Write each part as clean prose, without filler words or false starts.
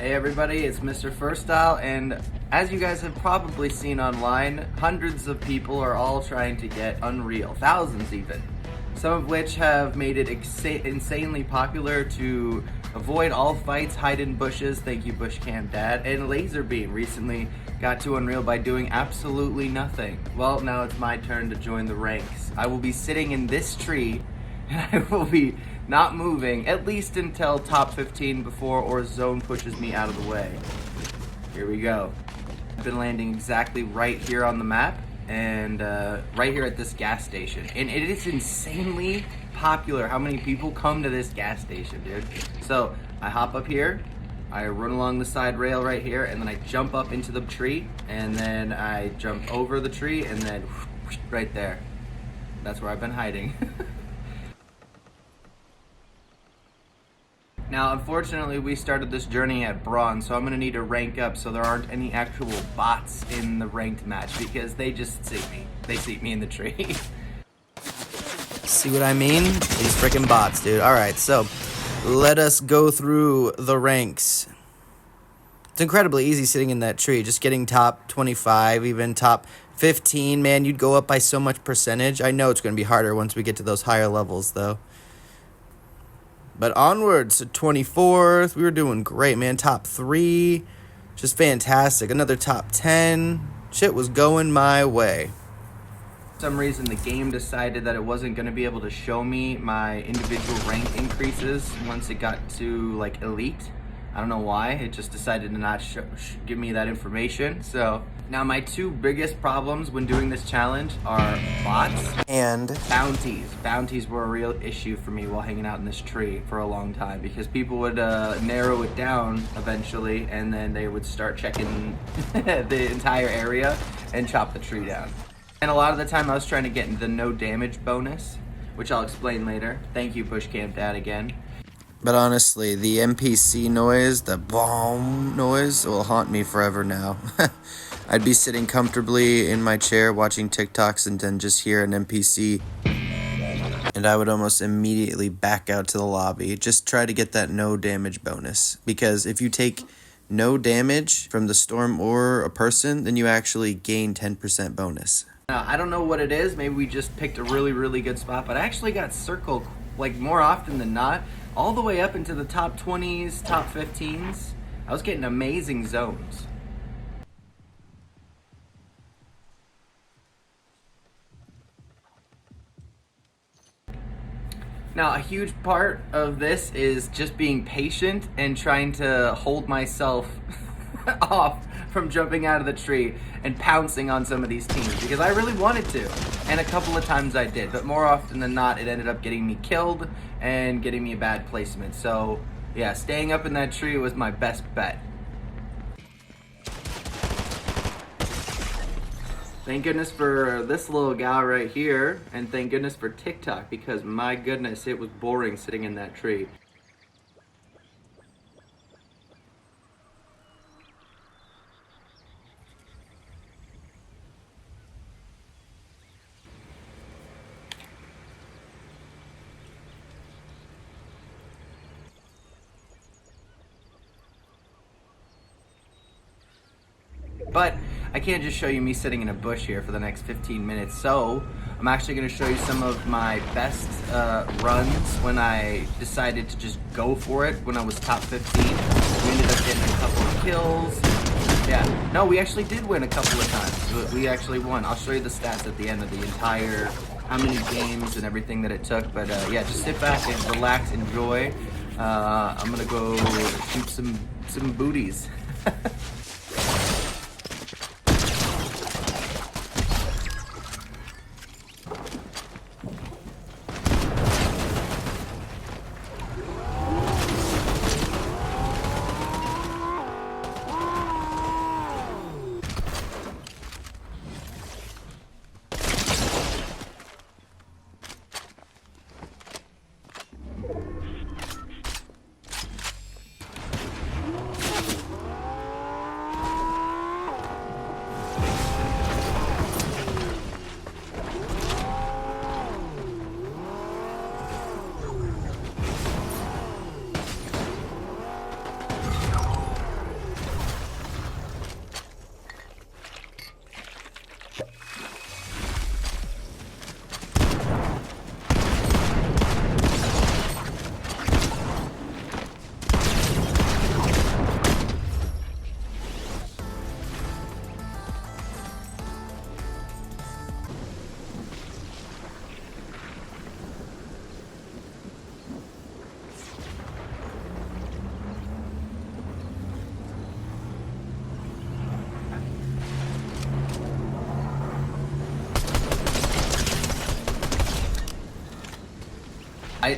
Hey everybody, it's MrFirstStyle, and as you guys have probably seen online, hundreds of people are all trying to get Unreal, thousands even. Some of which have made it insanely popular to avoid all fights, hide in bushes, thank you Bushcam Dad, and Laserbeam recently got to Unreal by doing absolutely nothing. Well, now it's my turn to join the ranks. I will be sitting in this tree, and I will be not moving, at least until top 15 before Zone pushes me out of the way. Here we go. I've been landing exactly right here on the map, and right here at this gas station. And it is insanely popular how many people come to this gas station, dude. So I hop up here, I run along the side rail right here, and then I jump up into the tree, and then I jump over the tree, and then right there. That's where I've been hiding. Now, unfortunately, we started this journey at bronze, so I'm gonna need to rank up so there aren't any actual bots in the ranked match because they just see me. They see me in the tree. See what I mean? These freaking bots, dude. All right, so let us go through the ranks. It's incredibly easy sitting in that tree, just getting top 25, even top 15. Man, you'd go up by so much percentage. I know it's gonna be harder once we get to those higher levels, though. But onwards to 24th, we were doing great, man. Top 3, just fantastic. Another top 10. Shit was going my way. For some reason, the game decided that it wasn't going to be able to show me my individual rank increases once it got to, like, elite. I don't know why. It just decided to not give me that information. So now my two biggest problems when doing this challenge are bots and bounties. Bounties were a real issue for me while hanging out in this tree for a long time because people would narrow it down eventually, and then they would start checking the entire area and chop the tree down. And a lot of the time I was trying to get the no damage bonus, which I'll explain later. Thank you, Bushcam Dad, again. But honestly, the NPC noise, the boom noise, will haunt me forever now. I'd be sitting comfortably in my chair watching TikToks and then just hear an NPC, and I would almost immediately back out to the lobby. Just try to get that no damage bonus. Because if you take no damage from the storm or a person, then you actually gain 10% bonus. Now, I don't know what it is. Maybe we just picked a really, really good spot, but I actually got circled like more often than not. All the way up into the top 20s, top 15s. I was getting amazing zones. Now, a huge part of this is just being patient and trying to hold myself off from jumping out of the tree and pouncing on some of these teams because I really wanted to, and a couple of times I did, but more often than not it ended up getting me killed and getting me a bad placement. So yeah, staying up in that tree was my best bet. Thank goodness for this little gal right here, and thank goodness for TikTok because my goodness, it was boring sitting in that tree. But I can't just show you me sitting in a bush here for the next 15 minutes, so I'm actually going to show you some of my best runs when I decided to just go for it when I was top 15. We ended up getting a couple of kills. Yeah, no, we actually did win a couple of times. We actually won. I'll show you the stats at the end of the entire, how many games and everything that it took. But yeah, just sit back and relax, enjoy. I'm going to go shoot some booties.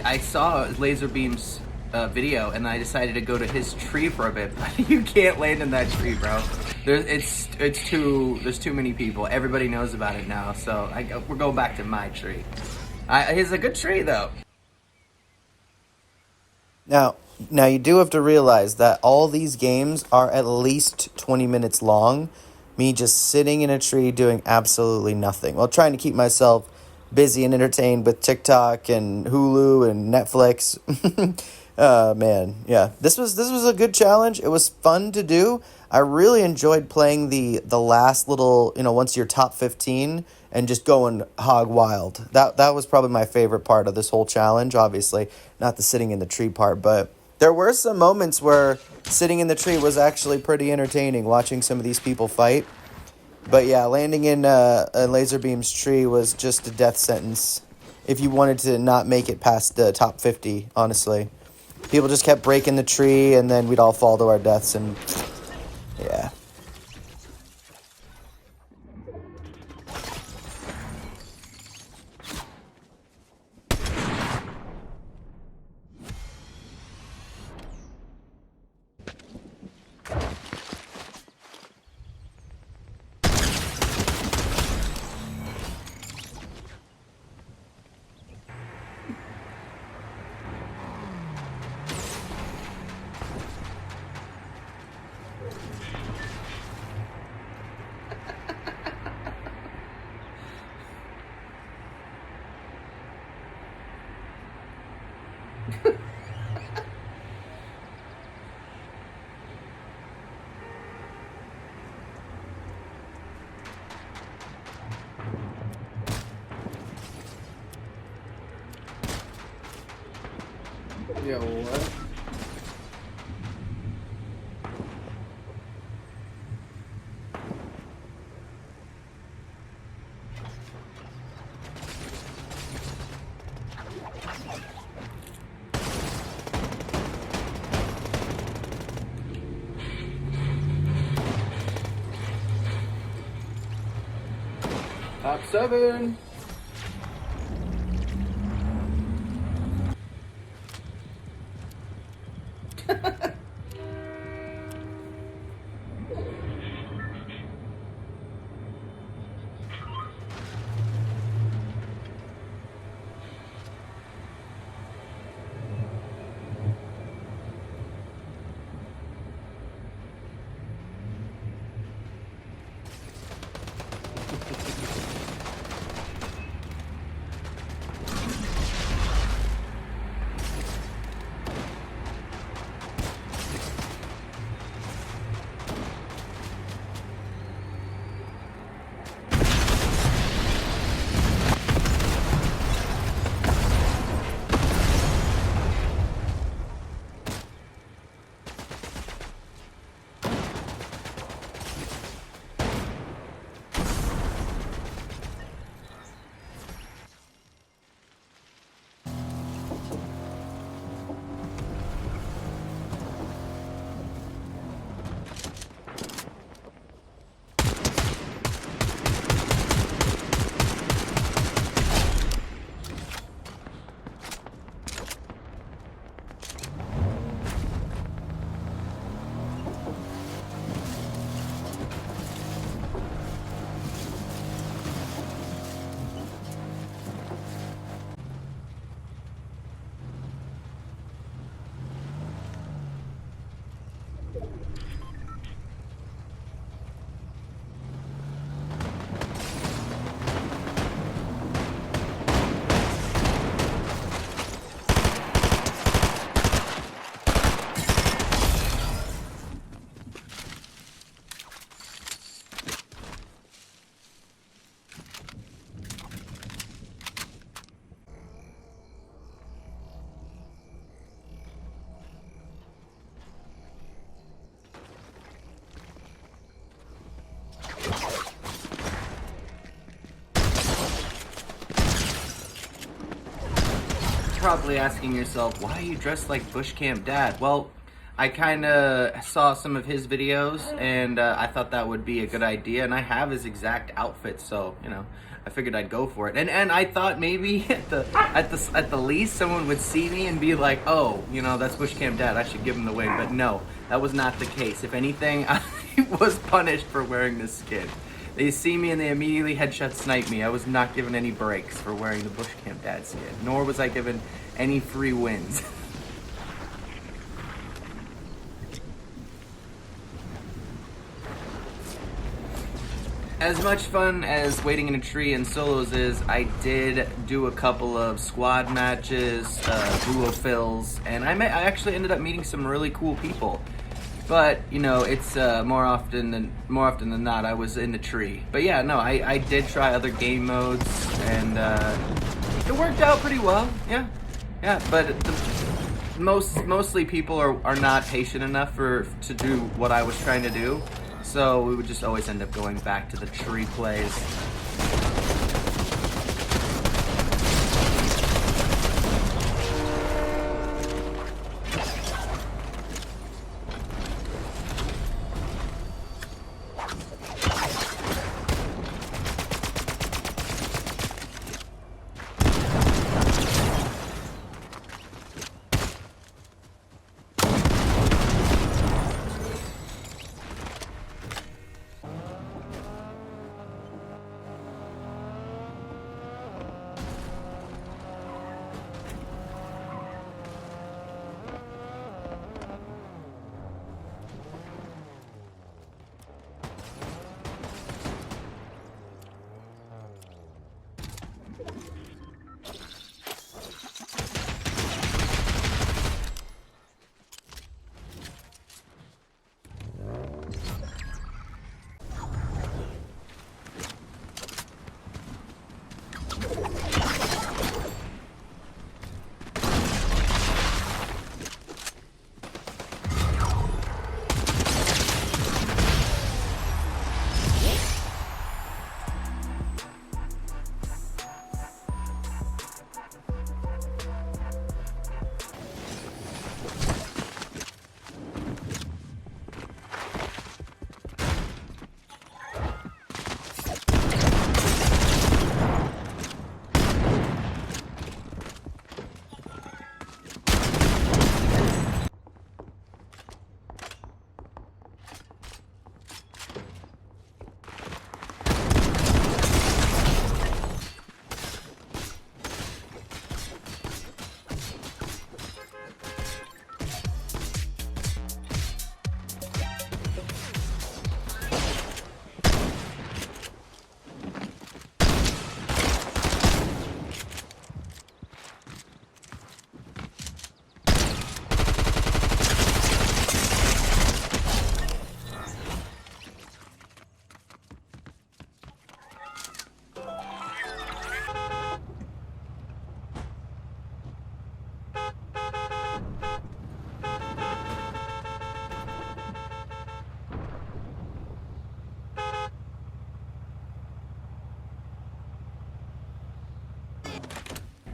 I saw Laserbeam's video, and I decided to go to his tree for a bit. But you can't land in that tree, bro. There's too many people. Everybody knows about it now, so we're going back to my tree. It's a good tree, though. Now you do have to realize that all these games are at least 20 minutes long. Me just sitting in a tree doing absolutely nothing while trying to keep myself busy and entertained with TikTok and Hulu and Netflix. Man, yeah. This was a good challenge. It was fun to do. I really enjoyed playing the last little, once you're top 15 and just going hog wild. That was probably my favorite part of this whole challenge, obviously, not the sitting in the tree part, but there were some moments where sitting in the tree was actually pretty entertaining, watching some of these people fight. But yeah, landing in a Laserbeam's tree was just a death sentence if you wanted to not make it past the top 50, honestly. People just kept breaking the tree, and then we'd all fall to our deaths, and yeah. Yo, what? Top 7. Probably asking yourself, why are you dressed like Bush Camp Dad? Well, I kind of saw some of his videos, and I thought that would be a good idea, and I have his exact outfit, so, I figured I'd go for it. And I thought maybe at the least someone would see me and be like, oh, you know, that's Bush Camp Dad, I should give him the win. But no, that was not the case. If anything, I was punished for wearing this skin. They see me and they immediately headshot snipe me. I was not given any breaks for wearing the Bush Camp Dad skin, nor was I given any free wins. As much fun as waiting in a tree and solos is, I did do a couple of squad matches, duo fills, and I actually ended up meeting some really cool people. But you know, it's more often than not, I was in the tree. But yeah, no, I did try other game modes, and it worked out pretty well. Yeah. But mostly people are not patient enough to do what I was trying to do. So we would just always end up going back to the tree plays.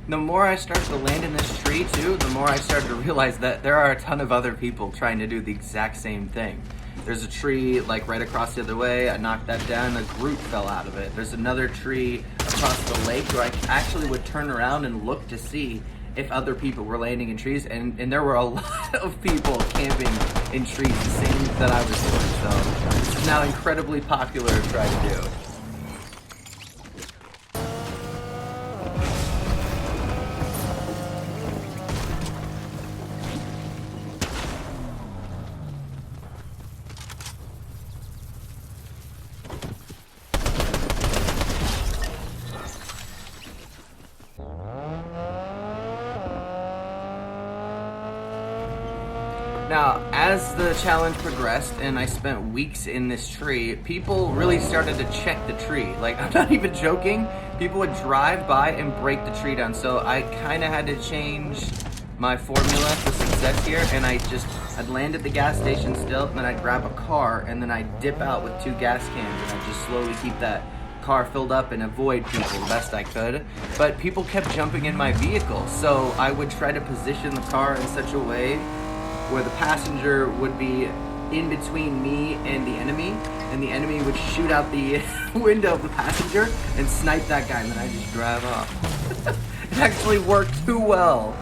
The more I started to land in this tree too, the more I started to realize that there are a ton of other people trying to do the exact same thing. There's a tree like right across the other way. I knocked that down, a group fell out of it. There's another tree across the lake where I actually would turn around and look to see if other people were landing in trees, and there were a lot of people camping in trees, the same that I was doing. So this is now incredibly popular to try to do. Now, as the challenge progressed and I spent weeks in this tree, people really started to check the tree. Like, I'm not even joking. People would drive by and break the tree down. So I kind of had to change my formula for success here, and I'd land at the gas station still, and then I'd grab a car, and then I'd dip out with 2 gas cans, and I'd just slowly keep that car filled up and avoid people the best I could. But people kept jumping in my vehicle, so I would try to position the car in such a way where the passenger would be in between me and the enemy would shoot out the window of the passenger and snipe that guy, and then I just drive off. It actually worked too well.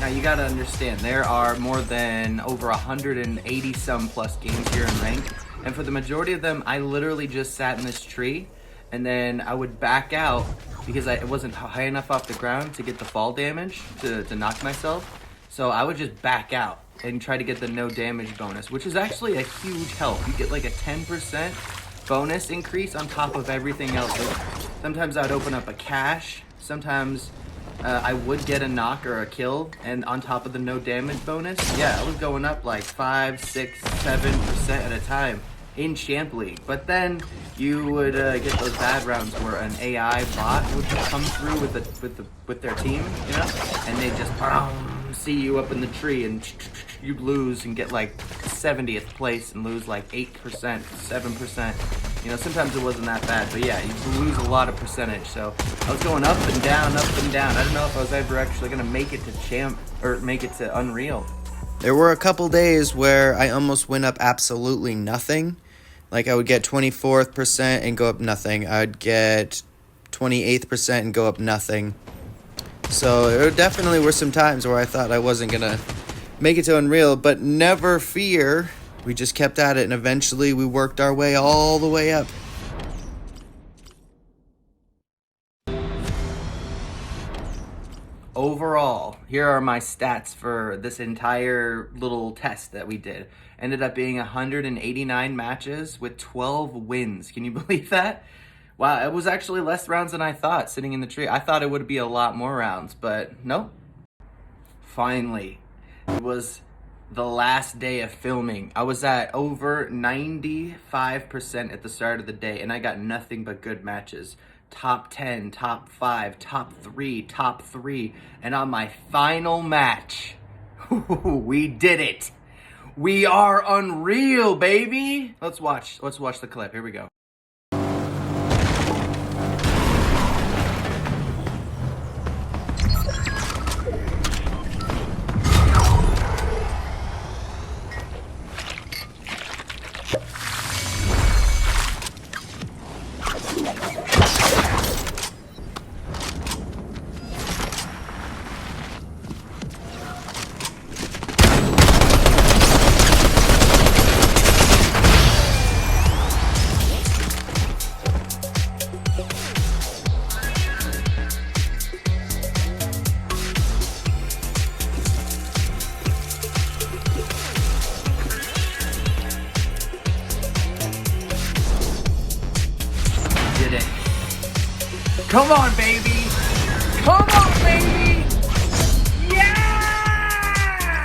Now you gotta understand, there are more than over 180 some plus games here in ranked, and for the majority of them, I literally just sat in this tree, and then I would back out because it wasn't high enough off the ground to get the fall damage to knock myself. So I would just back out and try to get the no damage bonus, which is actually a huge help. You get like a 10% bonus increase on top of everything else. Like, sometimes I'd open up a cache, sometimes I would get a knock or a kill, and on top of the no damage bonus, yeah, I was going up like 5, 6, 7% at a time in Champ League. But then you would get those bad rounds where an AI bot would come through with their team, you know, and they just see you up in the tree, and you'd lose and get like 70th place and lose like 8%, 7%. You know, sometimes it wasn't that bad, but yeah, you lose a lot of percentage. So I was going up and down, up and down. I don't know if I was ever actually gonna make it to champ or make it to Unreal. There were a couple days where I almost went up absolutely nothing. Like I would get 24th% and go up nothing. I'd get 28th% and go up nothing. So there definitely were some times where I thought I wasn't gonna make it to Unreal, but never fear. We just kept at it, and eventually we worked our way all the way up. Overall, here are my stats for this entire little test that we did. Ended up being 189 matches with 12 wins. Can you believe that? Wow, it was actually less rounds than I thought sitting in the tree. I thought it would be a lot more rounds, but nope. Finally, it was the last day of filming. I was at over 95% at the start of the day, and I got nothing but good matches. Top 10, top 5, top 3, top 3. And on my final match, we did it. We are Unreal, baby. Let's watch the clip. Here we go. Come on, baby! Come on, baby! Yeah!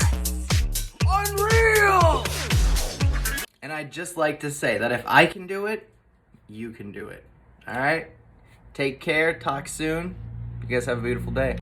Unreal! And I'd just like to say that if I can do it, you can do it. All right? Take care. Talk soon. You guys have a beautiful day.